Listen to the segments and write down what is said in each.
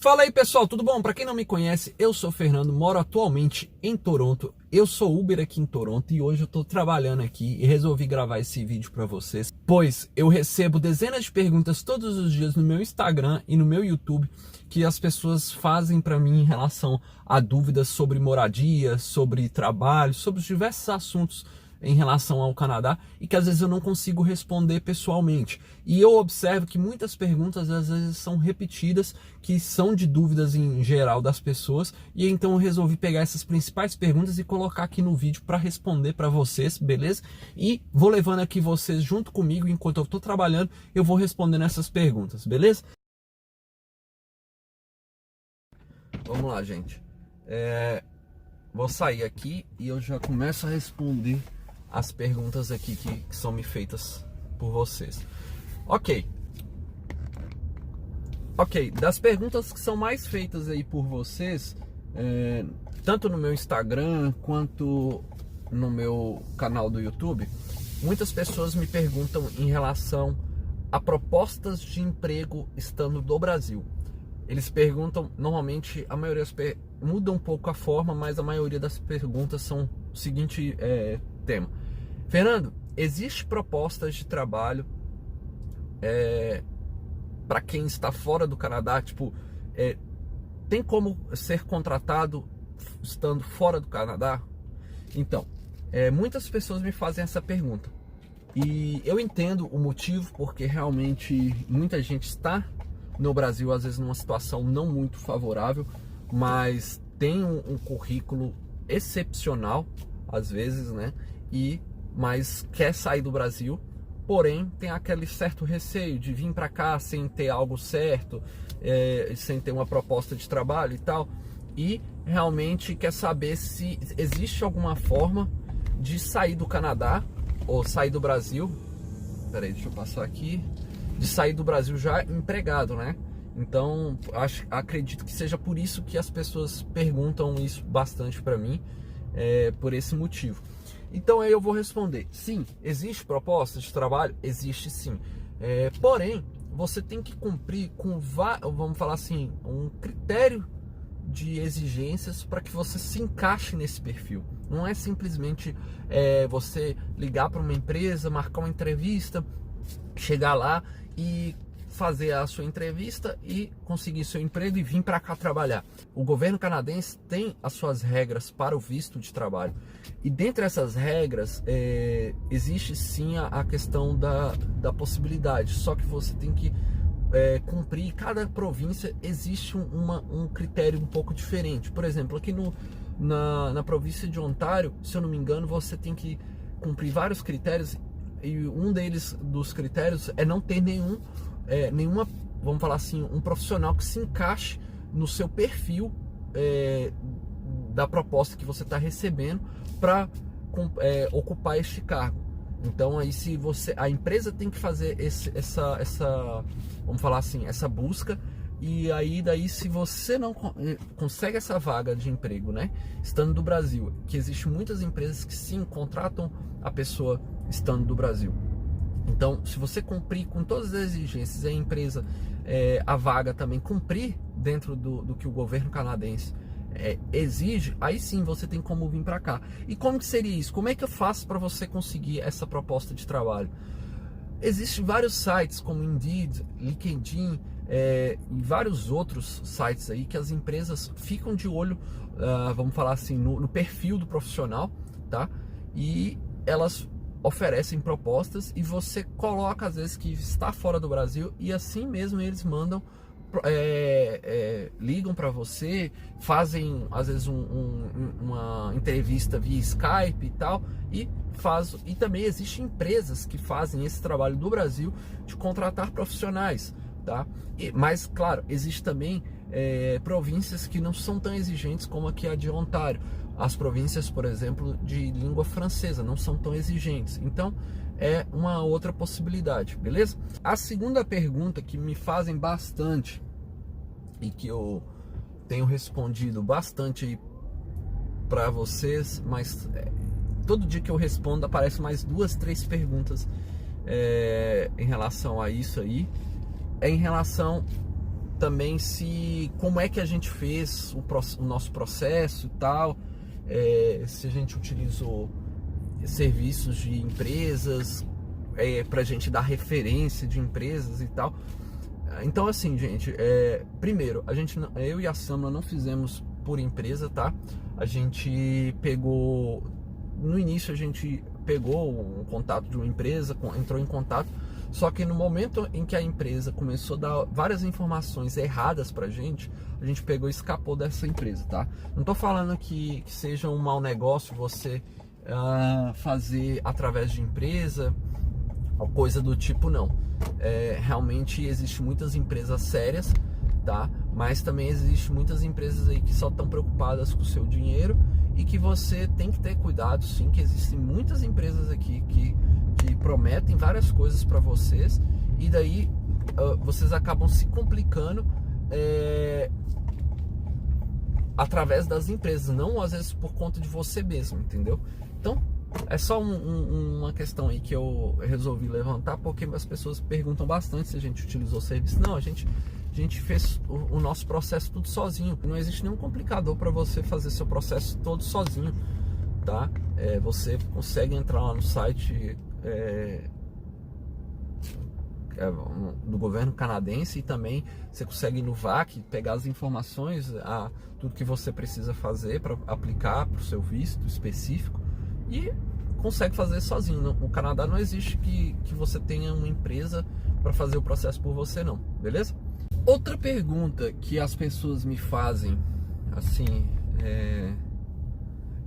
Fala aí pessoal, tudo bom? Para quem não me conhece, eu sou o Fernando, moro atualmente em Toronto. Eu sou Uber aqui em Toronto e hoje eu tô trabalhando aqui e resolvi gravar esse vídeo para vocês, pois eu recebo dezenas de perguntas todos os dias no meu Instagram e no meu YouTube que as pessoas fazem para mim em relação a dúvidas sobre moradia, sobre trabalho, sobre os diversos assuntos em relação ao Canadá e que às vezes eu não consigo responder pessoalmente. E eu observo que muitas perguntas às vezes são repetidas, que são de dúvidas em geral das pessoas, e então eu resolvi pegar essas principais perguntas e colocar aqui no vídeo para responder para vocês, beleza? E vou levando aqui vocês junto comigo enquanto eu estou trabalhando, eu vou respondendo essas perguntas, beleza? Vamos lá, gente. Vou sair aqui e eu já começo a responder as perguntas aqui que são me feitas por vocês. Ok, das perguntas que são mais feitas aí por vocês, tanto no meu Instagram quanto no meu canal do YouTube, muitas pessoas me perguntam em relação a propostas de emprego estando no Brasil. Eles perguntam, normalmente a maioria muda um pouco a forma, mas a maioria das perguntas são o seguinte tema: Fernando, existe propostas de trabalho para quem está fora do Canadá? Tipo, tem como ser contratado estando fora do Canadá? Então, muitas pessoas me fazem essa pergunta e eu entendo o motivo, porque realmente muita gente está no Brasil, às vezes numa situação não muito favorável, mas tem um currículo excepcional, às vezes, né? Mas quer sair do Brasil, porém tem aquele certo receio de vir para cá sem ter algo certo, sem ter uma proposta de trabalho e tal, e realmente quer saber se existe alguma forma de sair do Canadá ou sair do Brasil. Peraí, deixa eu passar aqui. De sair do Brasil já empregado, né? Então, acredito que seja por isso que as pessoas perguntam isso bastante para mim, por esse motivo. Então aí eu vou responder: sim, existe proposta de trabalho? Existe sim. Porém, você tem que cumprir com, vamos falar assim, um critério de exigências para que você se encaixe nesse perfil. Não é simplesmente você ligar para uma empresa, marcar uma entrevista, chegar lá e fazer a sua entrevista e conseguir seu emprego e vir para cá trabalhar. O governo canadense tem as suas regras para o visto de trabalho, e dentre essas regras existe sim a questão da possibilidade, só que você tem que cumprir. Cada província existe um critério um pouco diferente. Por exemplo, aqui na província de Ontário, se eu não me engano, você tem que cumprir vários critérios, e um dos critérios é não ter nenhuma, vamos falar assim, um profissional que se encaixe no seu perfil da proposta que você está recebendo para ocupar este cargo. Então aí a empresa tem que fazer essa, vamos falar assim, essa busca. E aí daí, se você não consegue essa vaga de emprego, né, estando do Brasil, que existe muitas empresas que sim contratam a pessoa estando do Brasil. Então, se você cumprir com todas as exigências, a empresa, a vaga também cumprir dentro do que o governo canadense exige, aí sim você tem como vir para cá. E como que seria isso? Como é que eu faço para você conseguir essa proposta de trabalho? Existem vários sites como Indeed, LinkedIn, e vários outros sites aí que as empresas ficam de olho, vamos falar assim, no perfil do profissional, tá? E elas oferecem propostas e você coloca às vezes que está fora do Brasil, e assim mesmo eles mandam, ligam para você, fazem às vezes uma entrevista via Skype e tal, e também existem empresas que fazem esse trabalho do Brasil de contratar profissionais, tá? Mas claro, existe também províncias que não são tão exigentes como aqui a de Ontário. As províncias, por exemplo, de língua francesa não são tão exigentes. Então é uma outra possibilidade, beleza? A segunda pergunta que me fazem bastante e que eu tenho respondido bastante aí para vocês, mas todo dia que eu respondo aparece mais 2, 3 perguntas em relação a isso aí, em relação também como é que a gente fez o nosso processo e tal, se a gente utilizou serviços de empresas, para a gente dar referência de empresas e tal. Então, assim, gente, primeiro, eu e a Samla não fizemos por empresa, tá? A gente pegou, no início a gente pegou um contato de uma empresa, entrou em contato, só que no momento em que a empresa começou a dar várias informações erradas pra gente, a gente pegou e escapou dessa empresa, tá? Não tô falando que seja um mau negócio você fazer através de empresa, ou coisa do tipo, não. Realmente existe muitas empresas sérias, tá? Mas também existe muitas empresas aí que só estão preocupadas com o seu dinheiro e que você tem que ter cuidado, sim, que existem muitas empresas aqui que prometem várias coisas para vocês e daí vocês acabam se complicando através das empresas, não às vezes por conta de você mesmo, entendeu? Então, é só uma questão aí que eu resolvi levantar, porque as pessoas perguntam bastante se a gente utilizou o serviço. Não, a gente fez o nosso processo tudo sozinho. Não existe nenhum complicador para você fazer seu processo todo sozinho, tá? Você consegue entrar lá no site do governo canadense e também você consegue ir no VAC pegar as informações, tudo que você precisa fazer para aplicar para o seu visto específico e consegue fazer sozinho. No Canadá não existe que você tenha uma empresa para fazer o processo por você, não, beleza? Outra pergunta que as pessoas me fazem, assim,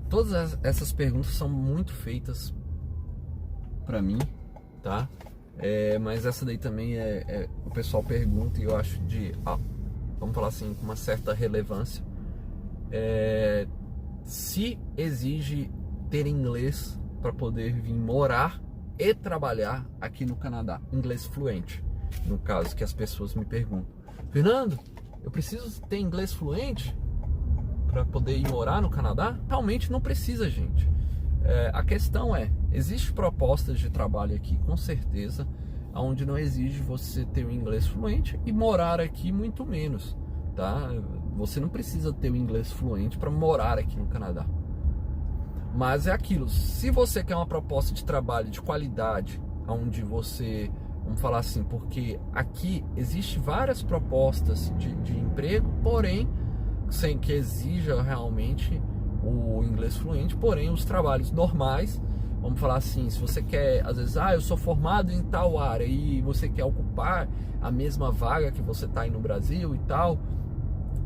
todas essas perguntas são muito feitas para mim, tá? Mas essa daí também o pessoal pergunta e eu acho vamos falar assim, com uma certa relevância. Se exige ter inglês para poder vir morar e trabalhar aqui no Canadá, inglês fluente, no caso que as pessoas me perguntam. Fernando, eu preciso ter inglês fluente para poder ir morar no Canadá? Realmente não precisa, gente. A questão existe propostas de trabalho aqui, com certeza, onde não exige você ter o inglês fluente e morar aqui muito menos, tá? Você não precisa ter o inglês fluente para morar aqui no Canadá. Mas é aquilo, se você quer uma proposta de trabalho de qualidade, onde você, vamos falar assim, porque aqui existe várias propostas de emprego, porém, sem que exija realmente o inglês fluente, porém os trabalhos normais, vamos falar assim, se você quer, às vezes, eu sou formado em tal área e você quer ocupar a mesma vaga que você está aí no Brasil e tal,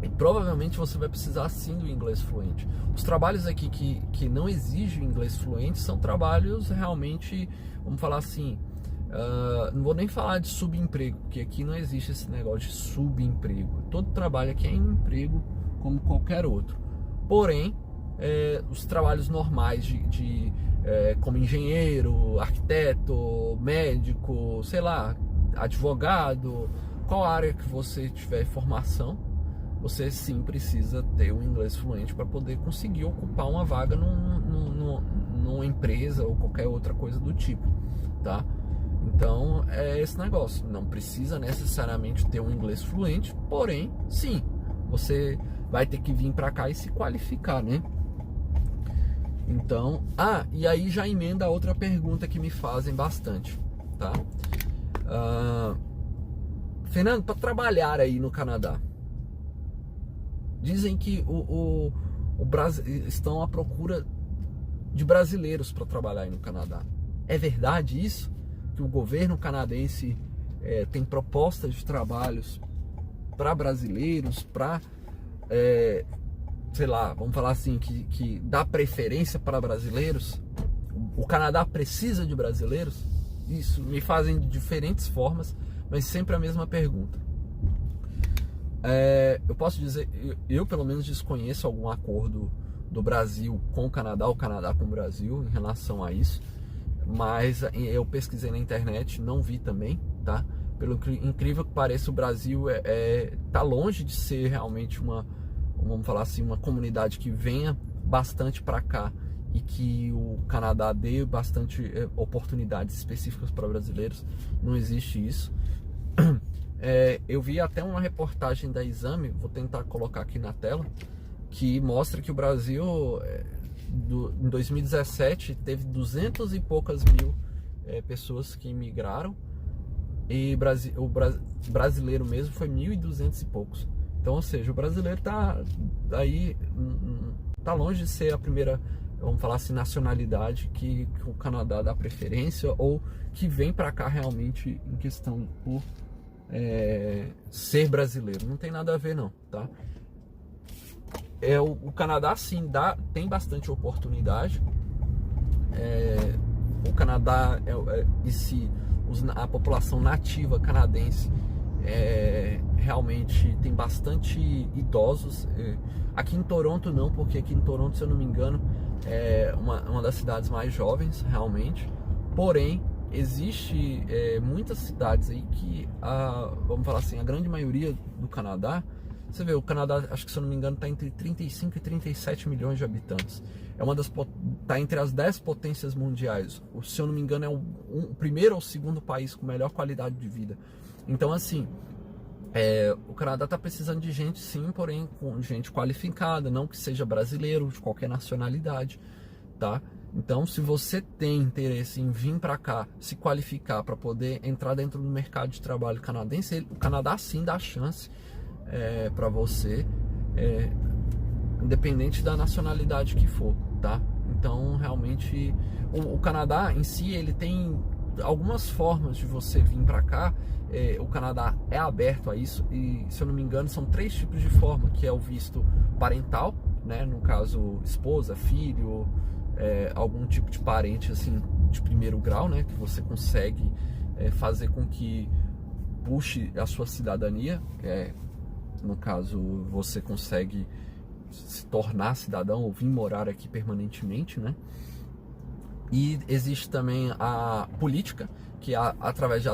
e provavelmente você vai precisar sim do inglês fluente. Os trabalhos aqui que não exigem inglês fluente são trabalhos realmente, vamos falar assim, não vou nem falar de subemprego, porque aqui não existe esse negócio de subemprego. Todo trabalho aqui é emprego como qualquer outro. Porém, os trabalhos normais como engenheiro, arquiteto, médico, sei lá, advogado, qual área que você tiver formação, você sim precisa ter um inglês fluente para poder conseguir ocupar uma vaga numa empresa ou qualquer outra coisa do tipo, tá? Então é esse negócio, não precisa necessariamente ter um inglês fluente, porém sim, você vai ter que vir para cá e se qualificar, né? Então, e aí já emenda a outra pergunta que me fazem bastante, tá? Fernando, para trabalhar aí no Canadá, dizem que estão à procura de brasileiros para trabalhar aí no Canadá. É verdade isso? Que o governo canadense tem propostas de trabalhos para brasileiros, para sei lá, vamos falar assim, que dá preferência para brasileiros? O Canadá precisa de brasileiros? Isso me fazem de diferentes formas, mas sempre a mesma pergunta. Eu posso dizer, eu pelo menos desconheço algum acordo do Brasil com o Canadá com o Brasil em relação a isso, mas eu pesquisei na internet, não vi também, tá? Pelo incrível que pareça, o Brasil tá longe de ser realmente vamos falar assim, uma comunidade que venha bastante para cá e que o Canadá dê bastante oportunidades específicas para brasileiros. Não existe isso. Eu vi até uma reportagem da Exame, vou tentar colocar aqui na tela, que mostra que o Brasil, em 2017, teve 200 e poucas mil pessoas que imigraram, e o brasileiro mesmo foi 1.200 e poucos. Então, ou seja, o brasileiro tá aí, tá longe de ser a primeira, vamos falar assim, nacionalidade que o Canadá dá preferência, ou que vem para cá realmente em questão por ser brasileiro. Não tem nada a ver não, tá? O Canadá sim tem bastante oportunidade. O Canadá a população nativa canadense realmente tem bastante idosos. Aqui em Toronto não, porque aqui em Toronto, se eu não me engano, é uma das cidades mais jovens realmente. Porém, existe muitas cidades aí que vamos falar assim, a grande maioria do Canadá, você vê, o Canadá, acho que se eu não me engano, está entre 35 e 37 milhões de habitantes. Está entre as 10 potências mundiais. Se eu não me engano, é o primeiro ou segundo país com melhor qualidade de vida. Então, assim, o Canadá está precisando de gente, sim, porém com gente qualificada, não que seja brasileiro, de qualquer nacionalidade, tá? Então, se você tem interesse em vir para cá, se qualificar para poder entrar dentro do mercado de trabalho canadense, o Canadá sim dá chance para você, independente da nacionalidade que for, tá? Então, realmente, o Canadá em si, ele tem algumas formas de você vir para cá. O Canadá é aberto a isso, e se eu não me engano são 3 tipos de forma, que é o visto parental, né? No caso, esposa, filho, algum tipo de parente assim de primeiro grau, né? Que você consegue fazer com que puxe a sua cidadania, no caso você consegue se tornar cidadão ou vir morar aqui permanentemente, né? E existe também a política, que é através de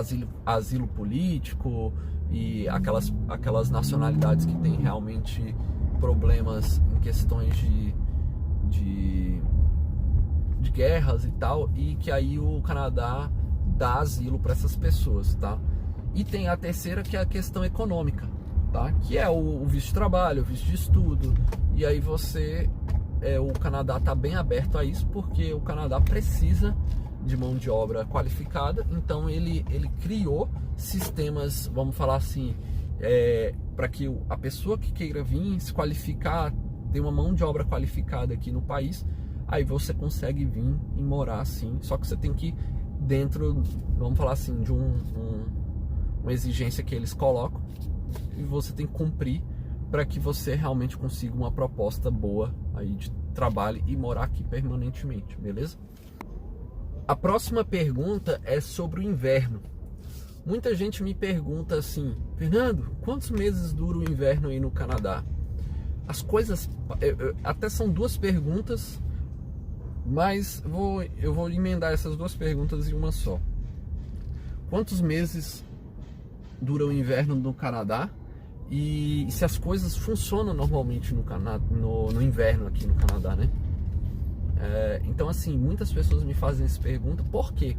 asilo político e aquelas nacionalidades que têm realmente problemas em questões de guerras e tal, e que aí o Canadá dá asilo para essas pessoas, tá? E tem a terceira, que é a questão econômica, tá? Que é o visto de trabalho, o visto de estudo, e aí o Canadá está bem aberto a isso, porque o Canadá precisa de mão de obra qualificada. Então ele criou sistemas, vamos falar assim, para que a pessoa que queira vir se qualificar, ter uma mão de obra qualificada aqui no país, aí você consegue vir e morar assim. Só que você tem que ir dentro, vamos falar assim, de uma exigência que eles colocam, e você tem que cumprir para que você realmente consiga uma proposta boa aí de trabalho e morar aqui permanentemente, beleza? A próxima pergunta é sobre o inverno. Muita gente me pergunta assim: Fernando, quantos meses dura o inverno aí no Canadá? As coisas, até são 2 perguntas, mas eu vou emendar essas 2 perguntas em uma só. Quantos meses dura o inverno no Canadá? E se as coisas funcionam normalmente no inverno aqui no Canadá, né? Então, assim, muitas pessoas me fazem essa pergunta. Por quê?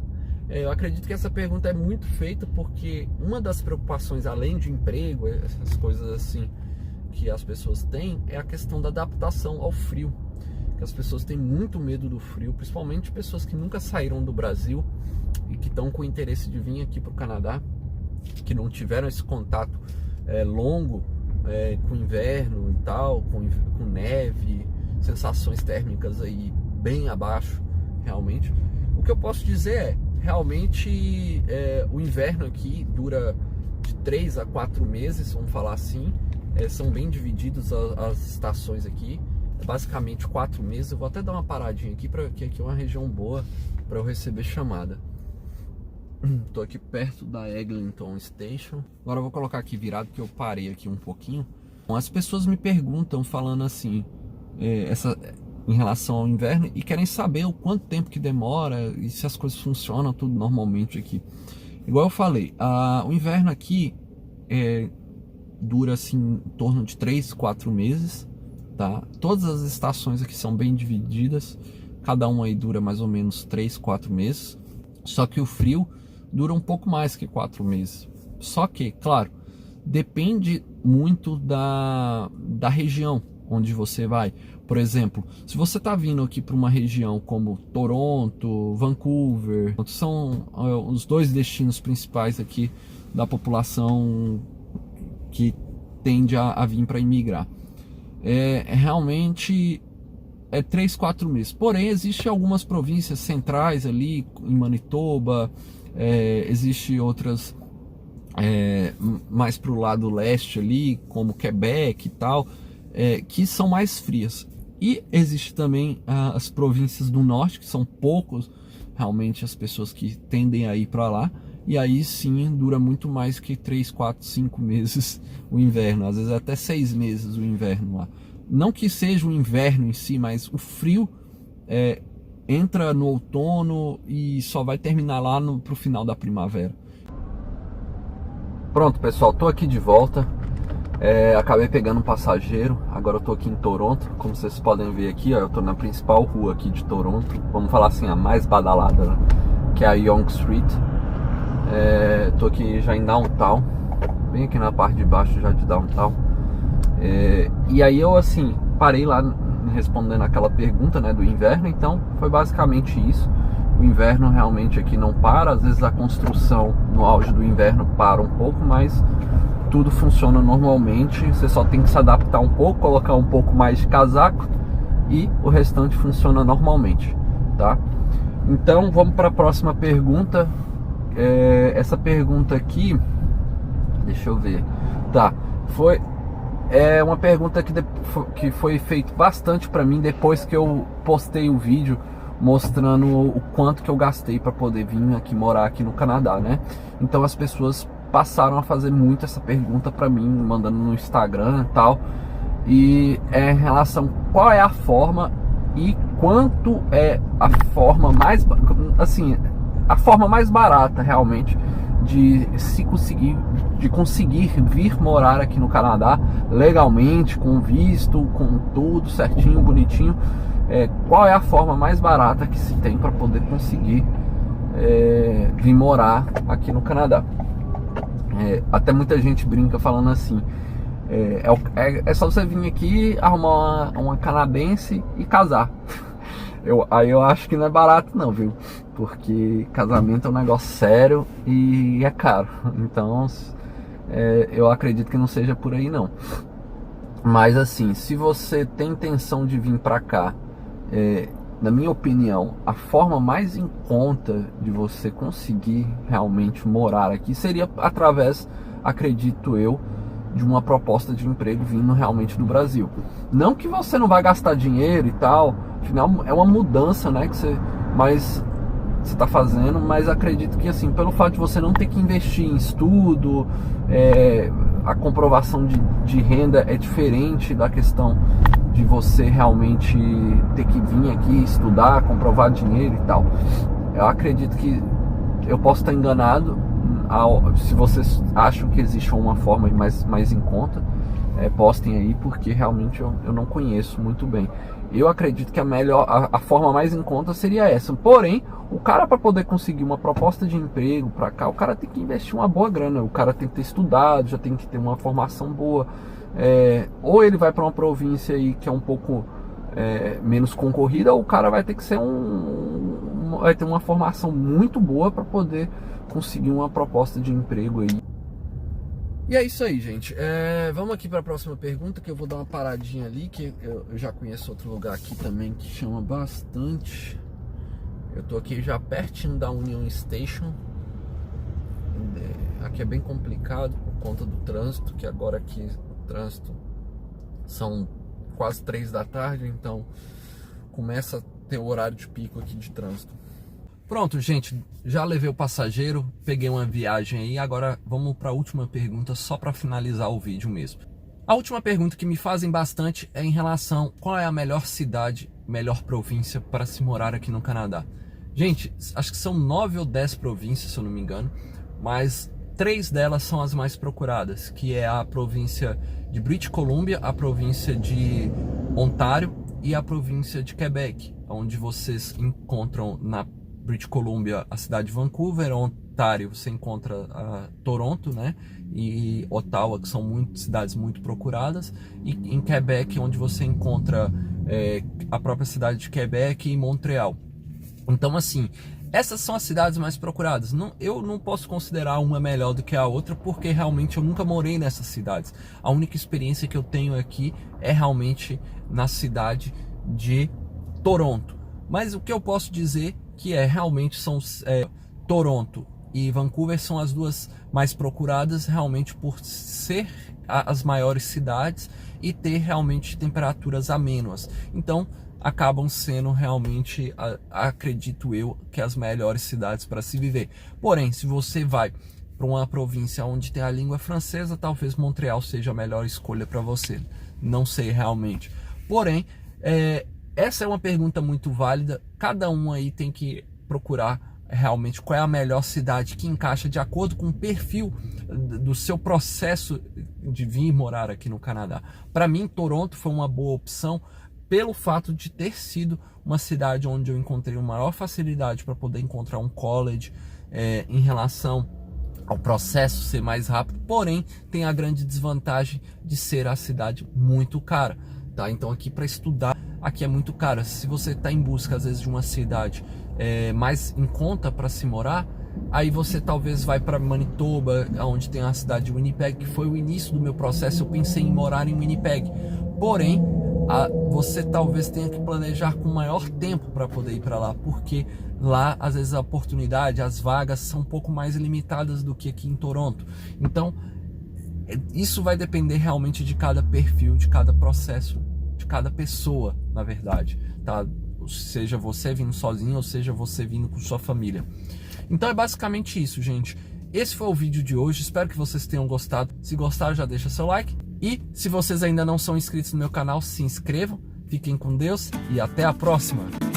Eu acredito que essa pergunta é muito feita porque uma das preocupações, além de emprego, essas coisas assim que as pessoas têm, é a questão da adaptação ao frio. Que as pessoas têm muito medo do frio, principalmente pessoas que nunca saíram do Brasil e que estão com interesse de vir aqui para o Canadá, que não tiveram esse contato longo com inverno e tal, com neve, sensações térmicas aí bem abaixo, realmente. O que eu posso dizer realmente o inverno aqui dura de 3 a 4 meses, vamos falar assim. São bem divididos as estações aqui, basicamente 4 meses. Eu vou até dar uma paradinha aqui, porque aqui é uma região boa para eu receber chamada. Tô aqui perto da Eglinton Station. Agora eu vou colocar aqui virado, porque eu parei aqui um pouquinho. As pessoas me perguntam, falando assim, em relação ao inverno, e querem saber o quanto tempo que demora e se as coisas funcionam tudo normalmente aqui. Igual eu falei, o inverno aqui dura assim em torno de 3, 4 meses, tá? Todas as estações aqui são bem divididas, cada uma aí dura mais ou menos 3, 4 meses. Só que o frio dura um pouco mais que 4 meses. Só que, claro, depende muito da região onde você vai. Por exemplo, se você está vindo aqui para uma região como Toronto, Vancouver, são os dois destinos principais aqui da população que tende a vir para imigrar. Realmente é 3, 4 meses. Porém, existem algumas províncias centrais ali, em Manitoba, existe outras mais para o lado leste ali, como Quebec e tal, que são mais frias. E existe também as províncias do norte, que são poucos realmente as pessoas que tendem a ir para lá, e aí sim dura muito mais que 3, 4, 5 meses o inverno, às vezes até 6 meses o inverno lá. Não que seja o inverno em si, mas o frio entra no outono e só vai terminar lá pro final da primavera. Pronto, pessoal, tô aqui de volta. Acabei pegando um passageiro. Agora eu tô aqui em Toronto. Como vocês podem ver aqui, ó, eu tô na principal rua aqui de Toronto. Vamos falar assim, a mais badalada, né? Que é a Yonge Street. Tô aqui já em Downtown, bem aqui na parte de baixo já de Downtown. E aí eu assim parei lá respondendo aquela pergunta, né, do inverno. Então foi basicamente isso. O inverno realmente aqui não para. Às vezes a construção no auge do inverno para um pouco, mas tudo funciona normalmente. Você só tem que se adaptar um pouco, colocar um pouco mais de casaco e o restante funciona normalmente, tá? Então vamos para a próxima pergunta. Essa pergunta aqui, deixa eu ver, tá? Foi uma pergunta que foi feita bastante para mim depois que eu postei o vídeo mostrando o quanto que eu gastei para poder vir aqui morar aqui no Canadá, né? Então as pessoas passaram a fazer muito essa pergunta para mim, mandando no Instagram e tal, e em relação qual é a forma e quanto é a forma mais, assim, a forma mais barata realmente de conseguir vir morar aqui no Canadá legalmente, com visto, com tudo certinho, bonitinho. Qual é a forma mais barata que se tem para poder conseguir vir morar aqui no Canadá? Até muita gente brinca falando assim, é só você vir aqui, arrumar uma canadense e casar. Aí eu acho que não é barato não, viu? Porque casamento é um negócio sério e é caro. Então eu acredito que não seja por aí não. Mas assim, se você tem intenção de vir pra cá, na minha opinião, a forma mais em conta de você conseguir realmente morar aqui seria através, acredito eu, de uma proposta de emprego vindo realmente do Brasil. Não que você não vai gastar dinheiro e tal, afinal é uma mudança, né, que você está fazendo, mas acredito que assim, pelo fato de você não ter que investir em estudo, a comprovação de renda é diferente da questão de você realmente ter que vir aqui estudar, comprovar dinheiro e tal. Eu acredito que eu posso estar enganado. Se vocês acham que existe uma forma mais em conta, postem aí, porque realmente eu não conheço muito bem. Eu acredito que a forma mais em conta seria essa. Porém, o cara, para poder conseguir uma proposta de emprego para cá, o cara tem que investir uma boa grana. O cara tem que ter estudado, já tem que ter uma formação boa. Ou ele vai para uma província aí que é um pouco menos concorrida, ou o cara vai ter que ser vai ter uma formação muito boa para poder conseguir uma proposta de emprego aí. E é isso aí, gente. Vamos aqui para a próxima pergunta, que eu vou dar uma paradinha ali, que eu já conheço outro lugar aqui também que chama bastante. Eu tô aqui já pertinho da Union Station. Aqui é bem complicado por conta do trânsito, que agora aqui o trânsito são quase 3 da tarde, então começa a ter o horário de pico aqui de trânsito. Pronto, gente, já levei o passageiro, peguei uma viagem aí, agora vamos para a última pergunta, só para finalizar o vídeo mesmo. A última pergunta que me fazem bastante é em relação qual é a melhor cidade, melhor província para se morar aqui no Canadá. Gente, acho que são 9 ou 10 províncias, se eu não me engano, mas 3 delas são as mais procuradas, que é a província de British Columbia, a província de Ontário e a província de Quebec, onde vocês encontram na British Columbia, a cidade de Vancouver. Ontário, você encontra Toronto, né? E Ottawa, que são cidades muito procuradas. E em Quebec, onde você encontra a própria cidade de Quebec e Montreal. Então, assim, essas são as cidades mais procuradas. Eu não posso considerar uma melhor do que a outra, porque realmente eu nunca morei nessas cidades. A única experiência que eu tenho aqui é realmente na cidade de Toronto. Mas o que eu posso dizer que realmente são Toronto e Vancouver são as duas mais procuradas, realmente por ser as maiores cidades e ter realmente temperaturas amenas. Então acabam sendo realmente, acredito eu, que as melhores cidades para se viver. Porém, se você vai para uma província onde tem a língua francesa, talvez Montreal seja a melhor escolha para você. Não sei realmente. Porém, essa é uma pergunta muito válida. Cada um aí tem que procurar realmente qual é a melhor cidade que encaixa de acordo com o perfil do seu processo de vir morar aqui no Canadá. Para mim, Toronto foi uma boa opção pelo fato de ter sido uma cidade onde eu encontrei uma maior facilidade para poder encontrar um college em relação ao processo ser mais rápido, porém tem a grande desvantagem de ser a cidade muito cara, tá? Então aqui para estudar, aqui é muito cara. Se você está em busca às vezes de uma cidade mais em conta para se morar, aí você talvez vai para Manitoba, onde tem a cidade de Winnipeg, que foi o início do meu processo. Eu pensei em morar em Winnipeg, porém você talvez tenha que planejar com maior tempo para poder ir para lá, porque lá às vezes a oportunidade, as vagas são um pouco mais limitadas do que aqui em Toronto. Então isso vai depender realmente de cada perfil, de cada processo, de cada pessoa, na verdade, tá? Seja você vindo sozinho ou seja você vindo com sua família. Então é basicamente isso, gente. Esse foi o vídeo de hoje, espero que vocês tenham gostado. Se gostaram, já deixa seu like. E se vocês ainda não são inscritos no meu canal, se inscrevam. Fiquem com Deus e até a próxima!